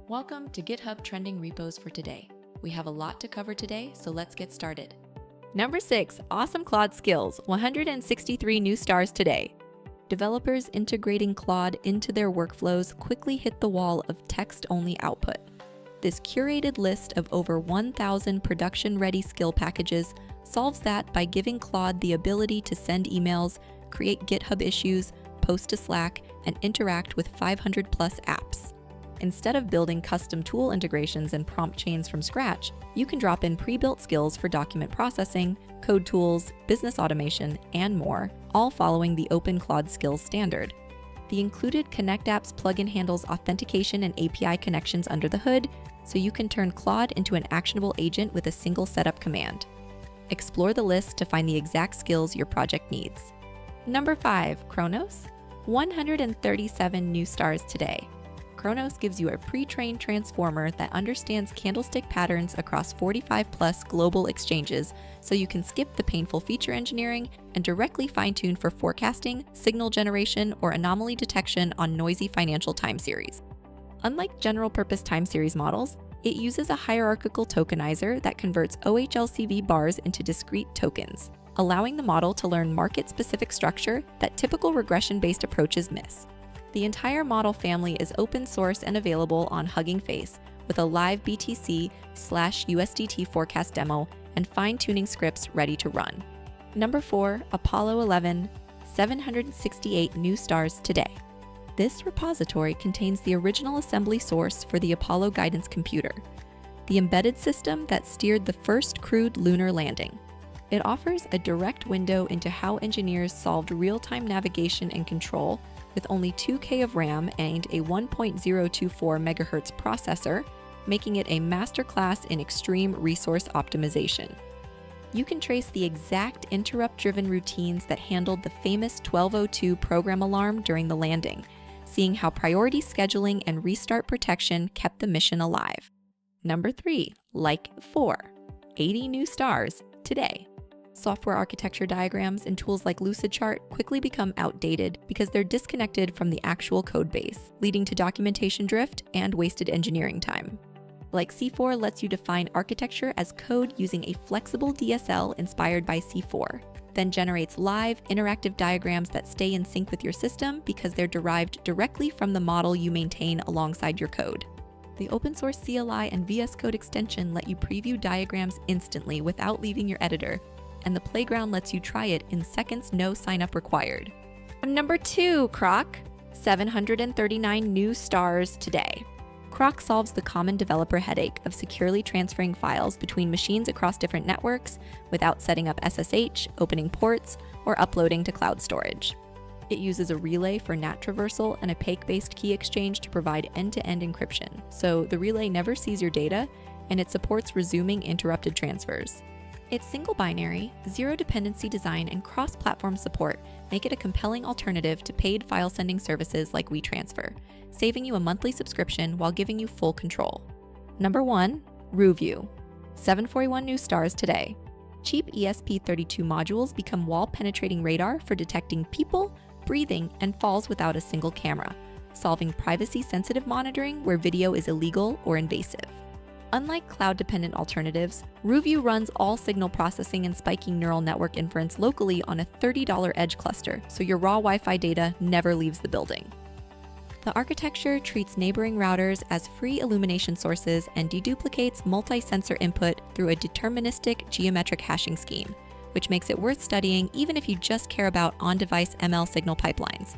Welcome to GitHub Trending Repos for today. We have a lot to cover today, so let's get started. Number 6, awesome-claude-skills, 163 new stars today. Developers integrating Claude into their workflows quickly hit the wall of text-only output. This curated list of over 1,000 production-ready skill packages solves that by giving Claude the ability to send emails, create GitHub issues, post to Slack, and interact with 500-plus apps. Instead of building custom tool integrations and prompt chains from scratch, you can drop in pre-built skills for document processing, code tools, business automation, and more, all following the Open Claude Skills standard. The included Connect Apps plugin handles authentication and API connections under the hood, so you can turn Claude into an actionable agent with a single setup command. Explore the list to find the exact skills your project needs. Number 5, Kronos, 137 new stars today. Kronos gives you a pre-trained transformer that understands candlestick patterns across 45-plus global exchanges, so you can skip the painful feature engineering and directly fine-tune for forecasting, signal generation, or anomaly detection on noisy financial time series. Unlike general-purpose time series models, it uses a hierarchical tokenizer that converts OHLCV bars into discrete tokens, allowing the model to learn market-specific structure that typical regression-based approaches miss. The entire model family is open source and available on Hugging Face with a live BTC/USDT forecast demo and fine-tuning scripts ready to run. Number 4, Apollo 11, 768 new stars today. This repository contains the original assembly source for the Apollo guidance computer, the embedded system that steered the first crewed lunar landing. It offers a direct window into how engineers solved real-time navigation and control with only 2K of RAM and a 1.024 MHz processor, making it a masterclass in extreme resource optimization. You can trace the exact interrupt-driven routines that handled the famous 1202 program alarm during the landing, seeing how priority scheduling and restart protection kept the mission alive. Number 3, Like 4, 80 new stars today. Software architecture diagrams and tools like Lucidchart quickly become outdated because they're disconnected from the actual code base, leading to documentation drift and wasted engineering time. Like C4 lets you define architecture as code using a flexible DSL inspired by C4, then generates live, interactive diagrams that stay in sync with your system because they're derived directly from the model you maintain alongside your code. The open source CLI and VS Code extension let you preview diagrams instantly without leaving your editor, and the playground lets you try it in seconds, no sign-up required. Number 2, Croc, 739 new stars today. Croc solves the common developer headache of securely transferring files between machines across different networks without setting up SSH, opening ports, or uploading to cloud storage. It uses a relay for NAT traversal and a PAKE-based key exchange to provide end-to-end encryption, so the relay never sees your data, and it supports resuming interrupted transfers. Its single binary, zero-dependency design, and cross-platform support make it a compelling alternative to paid file sending services like WeTransfer, saving you a monthly subscription while giving you full control. Number 1, RuView, 741 new stars today. Cheap ESP32 modules become wall-penetrating radar for detecting people, breathing, and falls without a single camera, solving privacy-sensitive monitoring where video is illegal or invasive. Unlike cloud-dependent alternatives, RuView runs all signal processing and spiking neural network inference locally on a $30 edge cluster, so your raw Wi-Fi data never leaves the building. The architecture treats neighboring routers as free illumination sources and deduplicates multi-sensor input through a deterministic geometric hashing scheme, which makes it worth studying even if you just care about on-device ML signal pipelines.